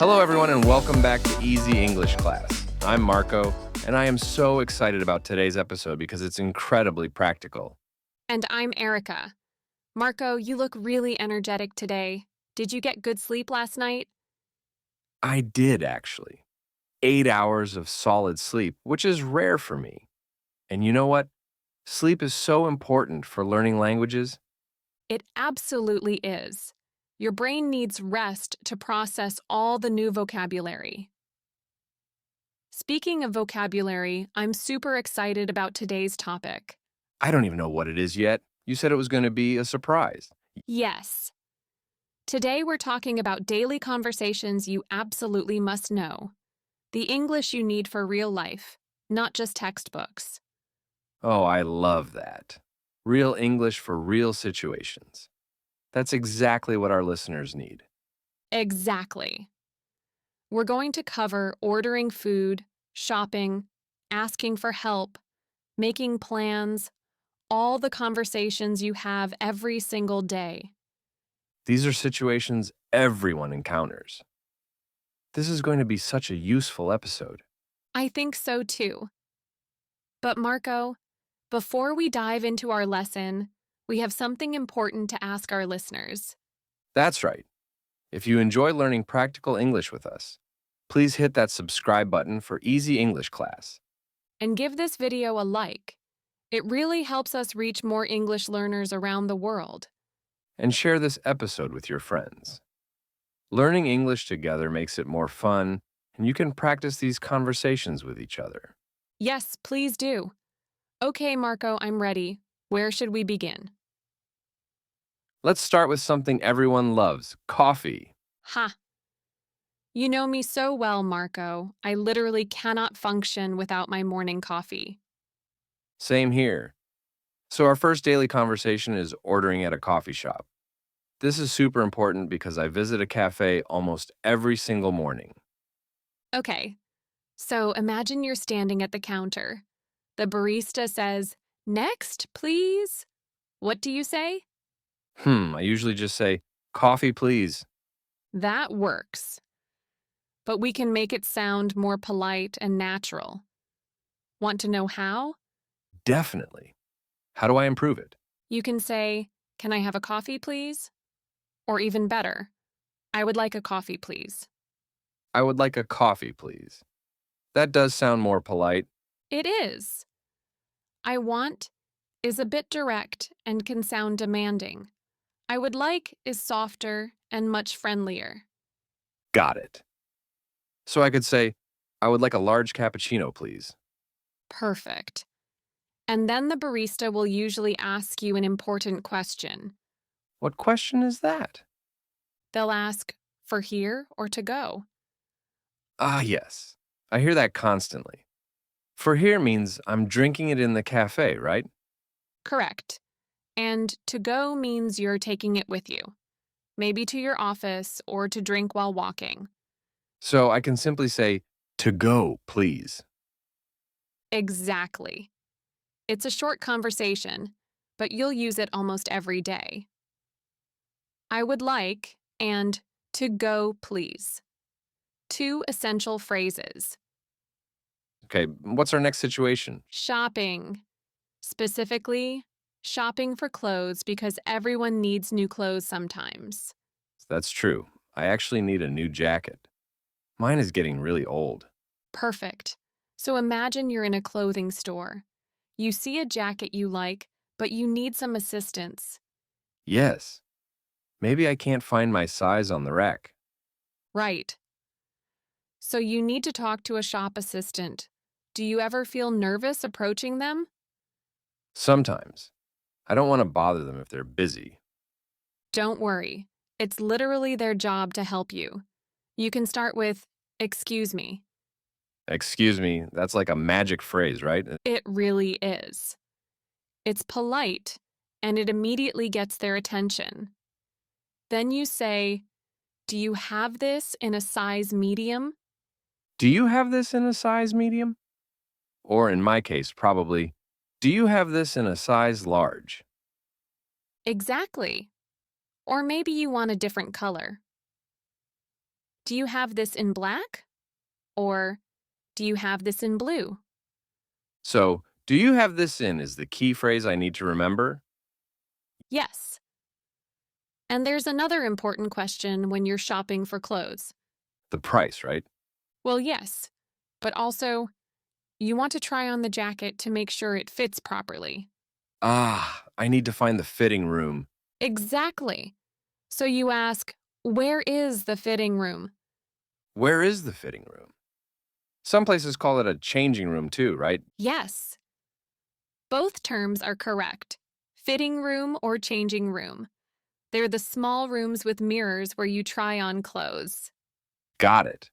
Hello, everyone, and welcome back to Easy English Class. I'm Marco, and I am so excited about today's episode because it's incredibly practical. And I'm Erica. Marco, you look really energetic today. Did you get good sleep last night? I did, actually. 8 hours of solid sleep, which is rare for me. And you know what? Sleep is so important for learning languages. It absolutely is. Your brain needs rest to process all the new vocabulary. Speaking of vocabulary, I'm super excited about today's topic. I don't even know what it is yet. You said it was going to be a surprise. Yes. Today we're talking about daily conversations you absolutely must know. The English you need for real life, not just textbooks. Oh, I love that. Real English for real situations. That's exactly what our listeners need. Exactly. We're going to cover ordering food, shopping, asking for help, making plans, all the conversations you have every single day. These are situations everyone encounters. This is going to be such a useful episode. I think so too. But Marco, before we dive into our lesson, we have something important to ask our listeners. That's right. If you enjoy learning practical English with us, please hit that subscribe button for Easy English Class. And give this video a like. It really helps us reach more English learners around the world. And share this episode with your friends. Learning English together makes it more fun, and you can practice these conversations with each other. Yes, please do. Okay, Marco, I'm ready. Where should we begin? Let's start with something everyone loves, coffee. Ha! You know me so well, Marco. I literally cannot function without my morning coffee. Same here. So our first daily conversation is ordering at a coffee shop. This is super important because I visit a cafe almost every single morning. Okay, so imagine you're standing at the counter. The barista says, "Next, please." What do you say? I usually just say, coffee, please. That works. But we can make it sound more polite and natural. Want to know how? Definitely. How do I improve it? You can say, "Can I have a coffee, please?" Or even better, "I would like a coffee, please." I would like a coffee, please. That does sound more polite. It is. "I want" is a bit direct and can sound demanding. "I would like" is softer and much friendlier. Got it. So I could say, I would like a large cappuccino, please. Perfect. And then the barista will usually ask you an important question. What question is that? They'll ask, "For here or to go?" Ah, yes. I hear that constantly. For here means I'm drinking it in the cafe, right? Correct. And "to go" means you're taking it with you, maybe to your office or to drink while walking. So I can simply say, to go, please. Exactly. It's a short conversation, but you'll use it almost every day. "I would like" and "to go, please." Two essential phrases. Okay, what's our next situation? Shopping. Specifically, shopping for clothes because everyone needs new clothes sometimes. That's true. I actually need a new jacket. Mine is getting really old. Perfect. So imagine you're in a clothing store. You see a jacket you like, but you need some assistance. Yes. Maybe I can't find my size on the rack. Right. So you need to talk to a shop assistant. Do you ever feel nervous approaching them? Sometimes. I don't want to bother them if they're busy. Don't worry. It's literally their job to help you. You can start with, "Excuse me." Excuse me, that's like a magic phrase, right? It really is. It's polite, and it immediately gets their attention. Then you say, "Do you have this in a size medium?" Do you have this in a size medium? Or in my case, probably, do you have this in a size large? Exactly. Or maybe you want a different color. Do you have this in black? Or do you have this in blue? So, do you have this in is the key phrase I need to remember? Yes. And there's another important question when you're shopping for clothes. The price, right? Well, yes, but also you want to try on the jacket to make sure it fits properly. Ah, I need to find the fitting room. Exactly. So you ask, where is the fitting room? Where is the fitting room? Some places call it a changing room too, right? Yes. Both terms are correct. Fitting room or changing room. They're the small rooms with mirrors where you try on clothes. Got it.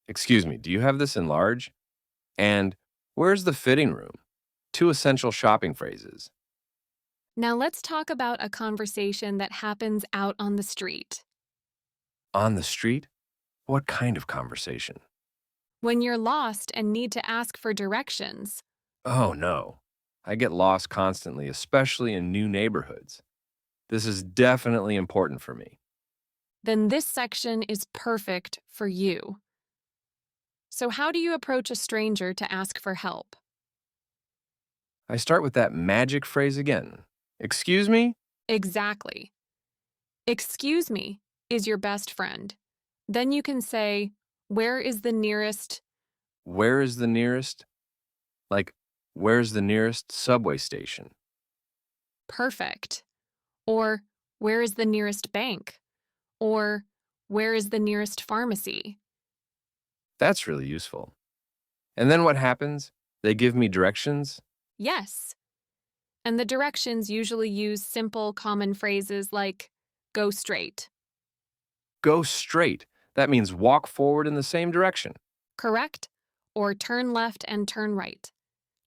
Excuse me, do you have this in large? And where's the fitting room? Two essential shopping phrases. Now let's talk about a conversation that happens out on the street. On the street? What kind of conversation? When you're lost and need to ask for directions, Oh no. I get lost constantly, especially in new neighborhoods. This is definitely important for me. then this section is perfect for you. So, how do you approach a stranger to ask for help? I start with that magic phrase again. Excuse me? Exactly. Excuse me is your best friend. Then you can say, where is the nearest? Where is the nearest? Like, where's the nearest subway station? Perfect. Or, where is the nearest bank? Or, where is the nearest pharmacy? That's really useful. And then what happens? They give me directions? Yes. And the directions usually use simple, common phrases like go straight. Go straight. That means walk forward in the same direction. Correct? Or turn left and turn right.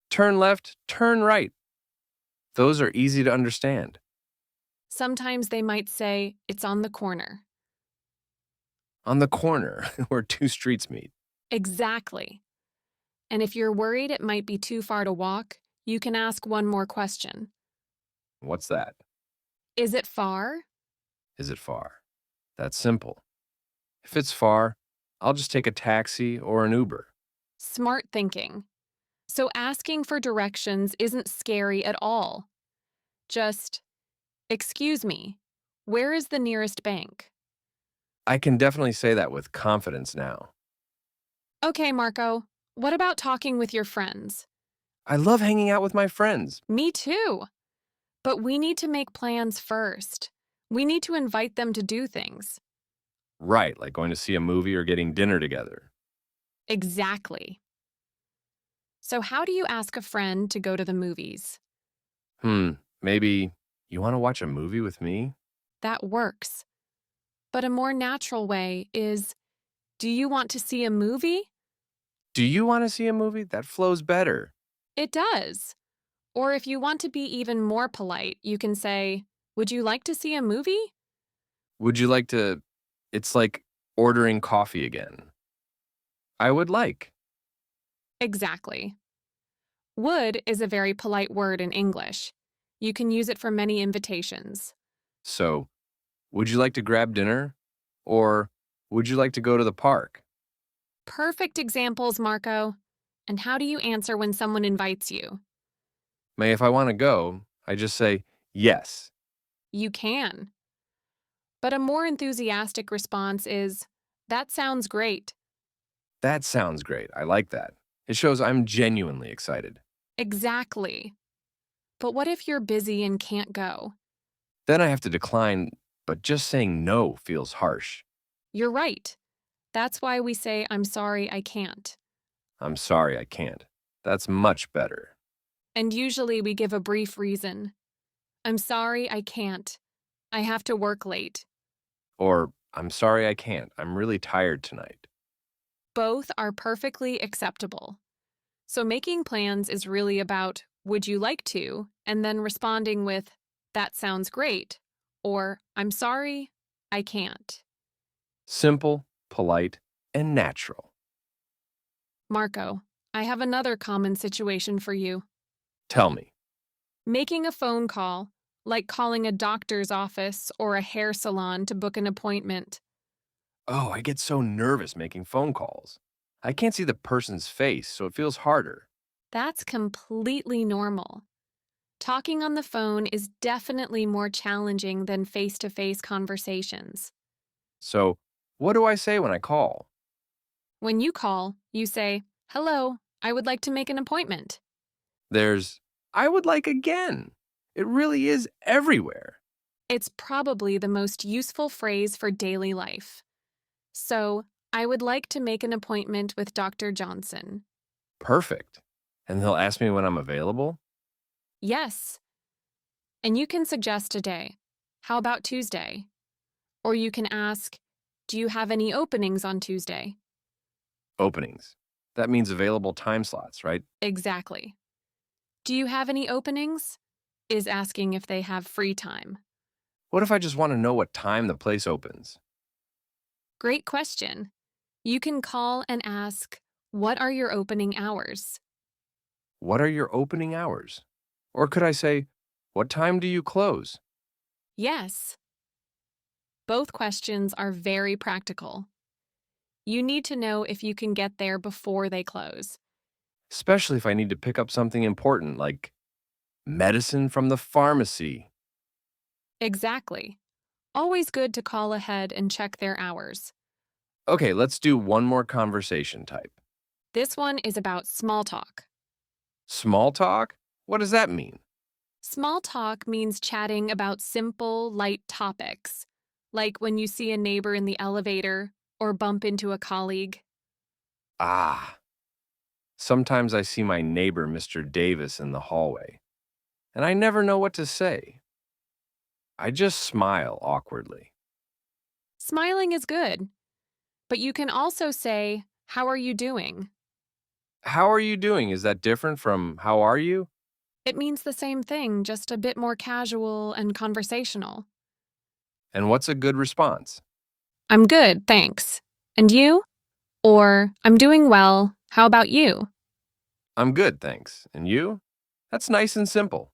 Turn left, turn right. Those are easy to understand. Sometimes they might say it's on the corner. On the corner where two streets meet. Exactly. And if you're worried it might be too far to walk, you can ask one more question. What's that? Is it far? Is it far? That's simple. If it's far, I'll just take a taxi or an Uber. Smart thinking. So asking for directions isn't scary at all. Just, excuse me, where is the nearest bank? I can definitely say that with confidence now. Okay, Marco, what about talking with your friends? I love hanging out with my friends. Me too. But we need to make plans first. We need to invite them to do things. Right, like going to see a movie or getting dinner together. Exactly. So, how do you ask a friend to go to the movies? Hmm, maybe you want to watch a movie with me? That works. But a more natural way is do you want to see a movie? Do you want to see a movie? That flows better. It does. Or if you want to be even more polite, you can say, would you like to see a movie? Would you like to? It's like ordering coffee again. I would like. Exactly. Would is a very polite word in English. You can use it for many invitations. So, would you like to grab dinner? Or would you like to go to the park? Perfect examples, Marco. And how do you answer when someone invites you? May if I want to go, I just say yes. You can. But a more enthusiastic response is, that sounds great. That sounds great. I like that. It shows I'm genuinely excited. Exactly. But what if you're busy and can't go? Then I have to decline, but just saying no feels harsh. You're right. That's why we say, I'm sorry, I can't. I'm sorry, I can't. That's much better. And usually we give a brief reason. I'm sorry, I can't. I have to work late. Or, I'm sorry, I can't. I'm really tired tonight. Both are perfectly acceptable. So making plans is really about, would you like to? And then responding with, that sounds great. Or, I'm sorry, I can't. Simple, polite, and natural. Marco, I have another common situation for you. Tell me. Making a phone call, like calling a doctor's office or a hair salon to book an appointment. Oh, I get so nervous making phone calls. I can't see the person's face, so it feels harder. That's completely normal. Talking on the phone is definitely more challenging than face to face conversations. So, what do I say when I call? When you call, you say, "Hello, I would like to make an appointment." There's, I would like again. It really is everywhere. It's probably the most useful phrase for daily life. So, I would like to make an appointment with Dr. Johnson. Perfect. And they'll ask me when I'm available? Yes, and you can suggest a day. How about Tuesday? Or you can ask, "Do you have any openings on Tuesday?" Openings. That means available time slots, right? Exactly. "Do you have any openings?" is asking if they have free time. What if I just want to know what time the place opens? Great question. You can call and ask, "What are your opening hours?" What are your opening hours? Or could I say, what time do you close? Yes, both questions are very practical. You need to know if you can get there before they close. Especially if I need to pick up something important like medicine from the pharmacy. Exactly. Always good to call ahead and check their hours. Okay, let's do one more conversation type. This one is about small talk. Small talk? What does that mean? Small talk means chatting about simple, light topics, like when you see a neighbor in the elevator or bump into a colleague. Ah, sometimes I see my neighbor, Mr. Davis, in the hallway, and I never know what to say. I just smile awkwardly. Smiling is good, but you can also say, "How are you doing?" How are you doing? Is that different from how are you? It means the same thing, just a bit more casual and conversational. And what's a good response? "I'm good, thanks. And you?" Or, "I'm doing well. How about you?" I'm good, thanks. And you? That's nice and simple.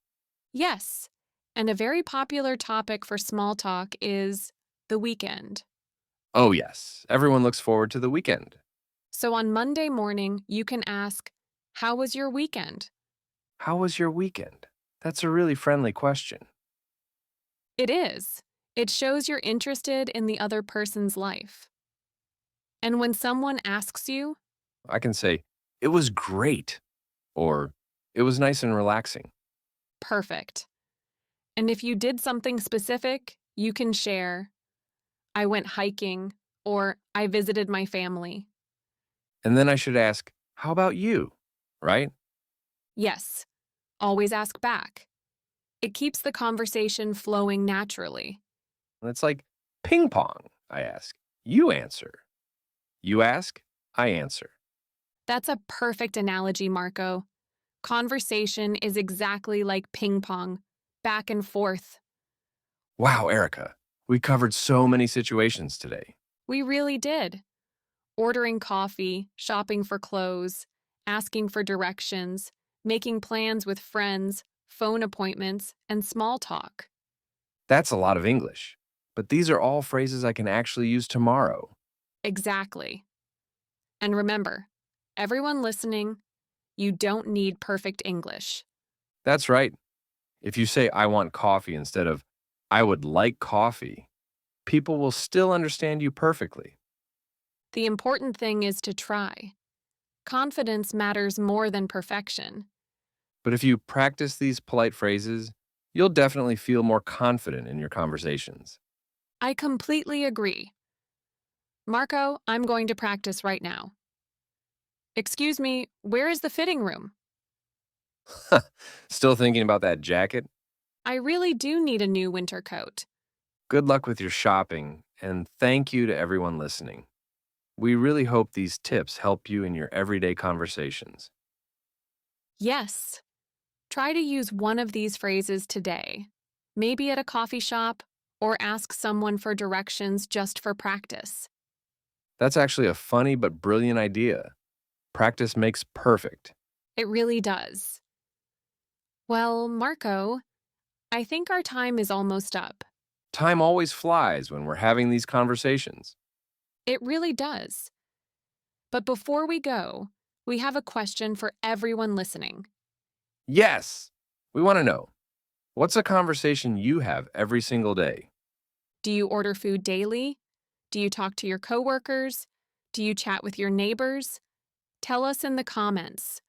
Yes. And a very popular topic for small talk is the weekend. Oh, yes. Everyone looks forward to the weekend. So on Monday morning, you can ask, "How was your weekend?" How was your weekend? That's a really friendly question. It is. It shows you're interested in the other person's life. And when someone asks you, I can say, it was great, or it was nice and relaxing. perfect. And if you did something specific, you can share, "I went hiking," or "I visited my family." And then I should ask, how about you? Right? Yes, always ask back. It keeps the conversation flowing naturally. And it's like ping pong. I ask, you answer. You ask, I answer. That's a perfect analogy, Marco. Conversation is exactly like ping pong, back and forth. Wow, Erica, we covered so many situations today. We really did. Ordering coffee, shopping for clothes, asking for directions, making plans with friends, phone appointments, and small talk. That's a lot of English, but these are all phrases I can actually use tomorrow. Exactly. And remember, everyone listening, you don't need perfect English. That's right. If you say, I want coffee instead of, I would like coffee, people will still understand you perfectly. The important thing is to try. Confidence matters more than perfection. But if you practice these polite phrases, you'll definitely feel more confident in your conversations. I completely agree. Marco, I'm going to practice right now. "Excuse me, where is the fitting room?" Still thinking about that jacket? "I really do need a new winter coat." Good luck with your shopping, and thank you to everyone listening. We really hope these tips help you in your everyday conversations. Yes. Try to use one of these phrases today, maybe at a coffee shop, or ask someone for directions just for practice. That's actually a funny but brilliant idea. Practice makes perfect. It really does. Well, Marco, I think our time is almost up. Time always flies when we're having these conversations. It really does. But before we go, we have a question for everyone listening. Yes! We want to know, what's a conversation you have every single day? Do you order food daily? Do you talk to your coworkers? Do you chat with your neighbors? Tell us in the comments.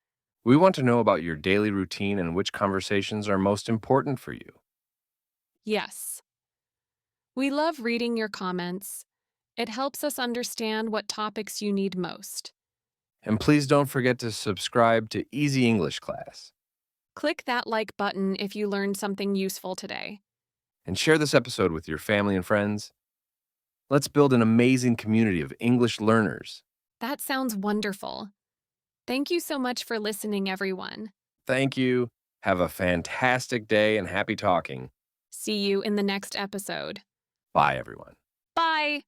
We want to know about your daily routine and which conversations are most important for you. Yes. We love reading your comments. It helps us understand what topics you need most. And please don't forget to subscribe to Easy English Class Click that like button if you learned something useful today. and share this episode with your family and friends. Let's build an amazing community of English learners. That sounds wonderful. Thank you so much for listening, everyone. Thank you. Have a fantastic day and happy talking. See you in the next episode. Bye, everyone. Bye!